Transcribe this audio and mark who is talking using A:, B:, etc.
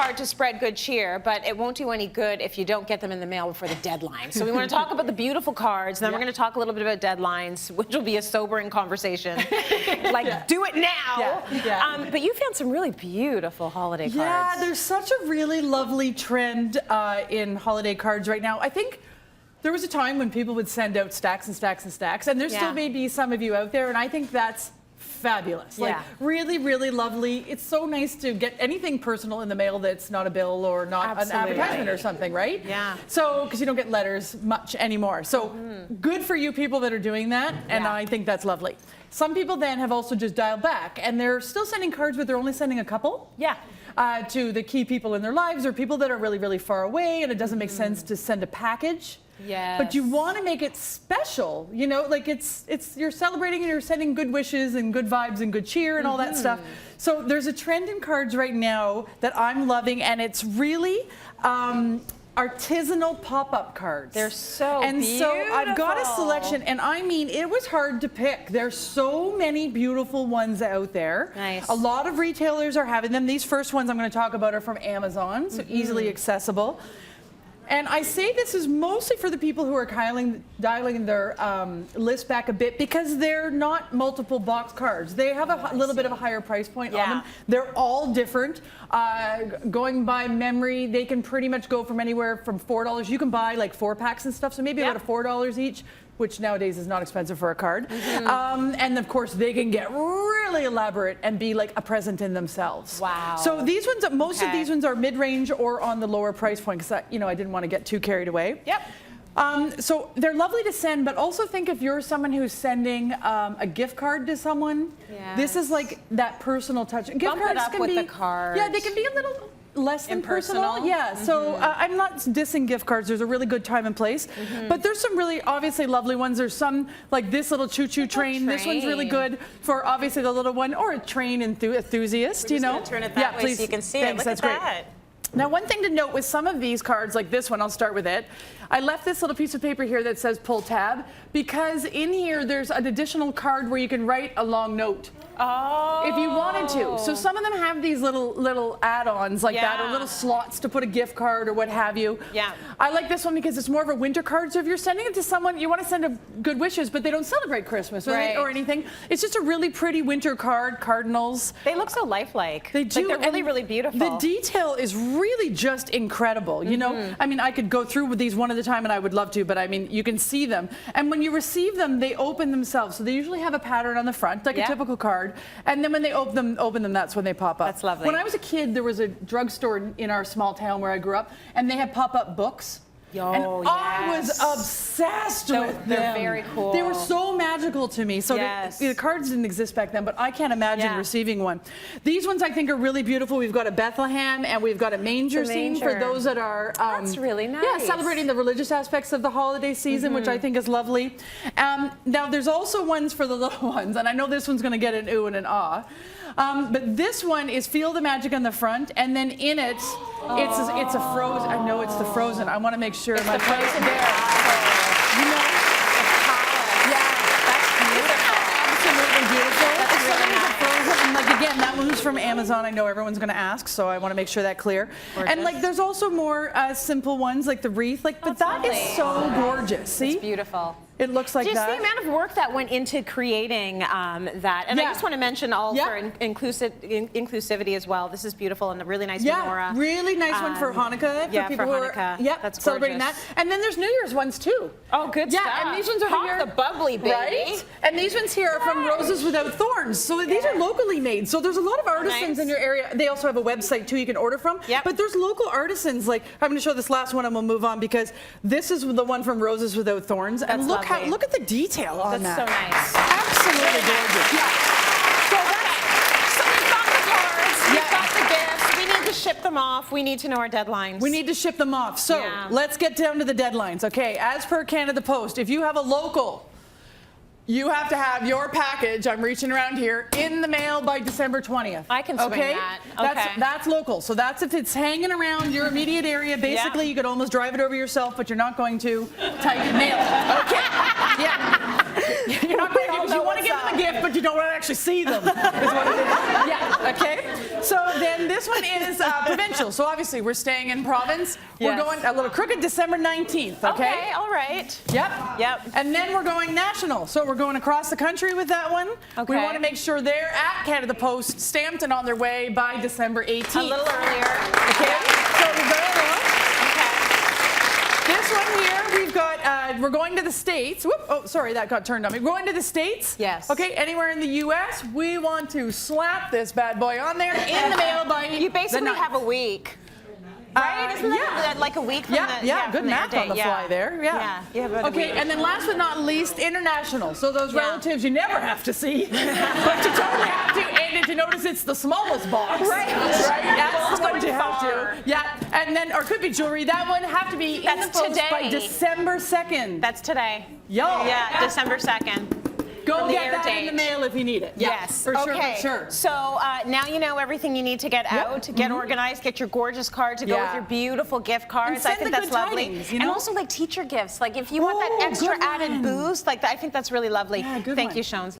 A: card to spread good cheer, but it won't do any good if you don't get them in the mail before the deadline. So we want to talk about the beautiful cards, and then we're going to talk a little bit about deadlines, which will be a sobering conversation. Like, do it now. But you found some really beautiful holiday cards.
B: Yeah, there's such a really lovely trend in holiday cards right now. I think there was a time when people would send out stacks and stacks and stacks, and there still may be some of you out there, and I think that's fabulous. Like, really, really lovely. It's so nice to get anything personal in the mail that's not a bill or not an advertisement or something, right?
A: Yeah.
B: So, because you don't get letters much anymore. So, good for you people that are doing that, and I think that's lovely. Some people then have also just dialed back, and they're still sending cards, but they're only sending a couple. To the key people in their lives or people that are really, really far away, and it doesn't make sense to send a package. But you want to make it special, you know, like it's you're celebrating and you're sending good wishes and good vibes and good cheer and all that stuff. So there's a trend in cards right now that I'm loving, and it's really artisanal pop-up cards.
A: They're so beautiful.
B: So I've got a selection, and I mean, it was hard to pick. There's so many beautiful ones out there.
A: Nice.
B: A lot of retailers are having them. These first ones I'm going to talk about are from Amazon, so easily accessible. And I say this is mostly for the people who are dialing their list back a bit, because they're not multiple box cards. They have a little bit of a higher price point on them. They're all different. Going by memory, they can pretty much go from anywhere from $4. You can buy like 4-packs and stuff, so maybe about $4 each, which nowadays is not expensive for a card. And of course, they can get really elaborate and be like a present in themselves.
A: Wow.
B: So these ones, most of these ones are mid-range or on the lower price point, because I didn't want to get too carried away. So they're lovely to send, but also think if you're someone who's sending a gift card to someone, this is like that personal touch.
A: Gift cards can be, the cards.
B: Yeah, they can be a little less than personal. So I'm not dissing gift cards. There's a really good time and place, but there's some really obviously lovely ones. There's some like this little choo-choo train. This one's really good for obviously the little one or a train enthusiast.
A: We're just gonna turn it that way so you can see it. Look at that.
B: Now, one thing to note with some of these cards, like this one, I'll start with it. I left this little piece of paper here that says pull tab, because in here there's an additional card where you can write a long note. If you wanted to. So some of them have these little add-ons like that, or little slots to put a gift card or what have you. I like this one because it's more of a winter card. So if you're sending it to someone, you want to send a good wishes, but they don't celebrate Christmas or anything. It's just a really pretty winter card, cardinals.
A: They look so lifelike.
B: They do.
A: Like they're really, really beautiful.
B: The detail is really just incredible. You know, I mean, I could go through with these one at a time, and I would love to, but I mean, you can see them. And when you receive them, they open themselves. So they usually have a pattern on the front, like a typical card. And then when they open them, that's when they pop up.
A: That's lovely.
B: When I was a kid, there was a drugstore in our small town where I grew up, and they had pop-up books. And I was obsessed with them.
A: They're very cool.
B: They were so magical to me. So the cards didn't exist back then, but I can't imagine receiving one. These ones I think are really beautiful. We've got a Bethlehem, and we've got a manger scene for those that are
A: that's really nice.
B: Yeah, celebrating the religious aspects of the holiday season, which I think is lovely. Now there's also ones for the little ones, and I know this one's going to get an ooh and an ah. But this one is Feel the Magic on the front, and then in it, it's a Frozen. I know it's the Frozen. I want to make sure my place is there. You know, that's beautiful. Absolutely beautiful. That's really nice. Frozen. And like again, that one's from Amazon. I know everyone's going to ask, so I want to make sure that clear. Gorgeous. And like, there's also more simple ones like the wreath. Like, but that is so gorgeous. See,
A: it's beautiful.
B: It looks like
A: just
B: that.
A: The amount of work that went into creating that. And I just want to mention all for inclusivity as well. This is beautiful and a really nice menorah.
B: Really nice one for Hanukkah. For people who are
A: that's
B: celebrating that. And then there's New Year's ones too.
A: Oh, good stuff.
B: And these ones are
A: Pop the bubbly, baby.
B: Right? And these ones here are from Roses Without Thorns. So these are locally made. So there's a lot of artisans in your area. They also have a website too you can order from. But there's local artisans. Like, I'm going to show this last one and we'll move on, because this is the one from Roses Without Thorns. And look at the detail on that.
A: That's so nice.
B: Absolutely gorgeous.
A: So we've got the cards, we've got the gifts, we need to ship them off, we need to know our deadlines.
B: We need to ship them off. So let's get down to the deadlines. Okay, as per Canada Post, if you have a local, you have to have your package, I'm reaching around here, in the mail by December 20th.
A: I can swing that.
B: That's local. So that's if it's hanging around your immediate area. Basically, you could almost drive it over yourself, but you're not going to type mail it. Okay? You're not going to, you want to give them a gift, but you don't want to actually see them, is what it is. Okay? So then this one is provincial. So obviously we're staying in province. We're
A: Yes.
B: going a little crooked December 19th, okay?
A: all right.
B: Yep.
A: Yep.
B: And then we're going national. So we're going across the country with that one. We
A: Okay.
B: want to make sure they're at Canada Post, stamped and on their way by December 18th.
A: A little earlier.
B: Okay? So we've got our own.
A: Okay.
B: This one here, we've got, we're going to the States. Whoop, oh, sorry, that got turned on me. We're going to the States.
A: Yes.
B: Okay, anywhere in the U.S., we want to slap this bad boy on there in the mail by
A: You basically
B: the
A: have a week. Right? Isn't that like a week from the
B: good
A: from the
B: math
A: air
B: on the
A: date?
B: fly there. Yeah.
A: Yeah, you have about a
B: Okay,
A: week.
B: and then last but not least, international. So those
A: Yeah.
B: relatives you never have to see, but you totally have to. And did you notice it's the smallest box?
A: Right.
B: That's the one
A: Going
B: you have
A: far.
B: to. Yeah, and then, or could be jewelry. That one have to be in the
A: That's
B: post by
A: today.
B: December 2nd.
A: That's today.
B: Yo.
A: Yeah, December 2nd.
B: Go
A: the
B: get
A: air
B: that in
A: date.
B: the mail if you need it.
A: Yes.
B: For sure,
A: Okay.
B: for sure.
A: So now you know everything you need to get out, get organized, get your gorgeous card to go with
B: Yeah.
A: your beautiful gift cards.
B: send
A: I think
B: the
A: that's
B: good
A: lovely.
B: tidings, you
A: And
B: know?
A: also like teacher gifts. Like if you want that
B: Oh,
A: extra
B: good
A: added
B: one.
A: boost, like I think that's really lovely.
B: Yeah, good
A: Thank
B: one.
A: you, Shoans.